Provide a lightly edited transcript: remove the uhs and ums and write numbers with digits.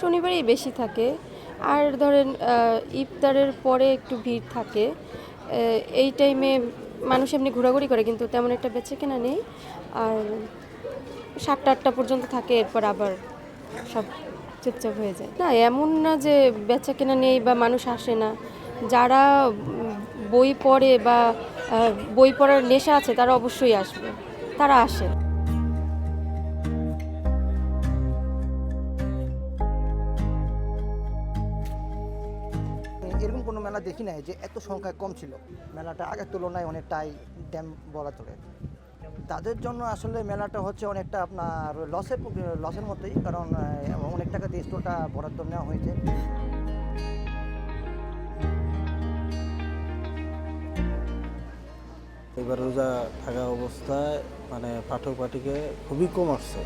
শনিবারেই বেশি থাকে। আর ধরেন ইফতারের পরে একটু ভিড় থাকে। এই টাইমে মানুষ এমনি ঘোরাঘুরি করে, কিন্তু তেমন একটা বেচাকেনা নেই। আর 7টা-8টা পর্যন্ত থাকে, এরপর আবার সব চুপচাপ হয়ে যায়। না, এমন না যে বেচাকেনা নেই বা মানুষ আসে না। যারা বই পড়ে বা বই পড়ার নেশা আছে তারা অবশ্যই আসবে, তারা আসে। এরকম কোনো মেলা দেখি নাই যে এত সংখ্যায় কম ছিল। মেলাটা আগের তুলনায় অনেকটাই ড্যাম বলা চলে। তাদের জন্য আসলে মেলাটা হচ্ছে অনেকটা আপনার লসের মতোই, কারণ অনেক টাকা দিয়ে স্টোরটা বরাদ্দ নেওয়া হয়েছে। এবার রোজা থাকা অবস্থায় মানে পাঠক পাঠিকে খুবই কম আসছে।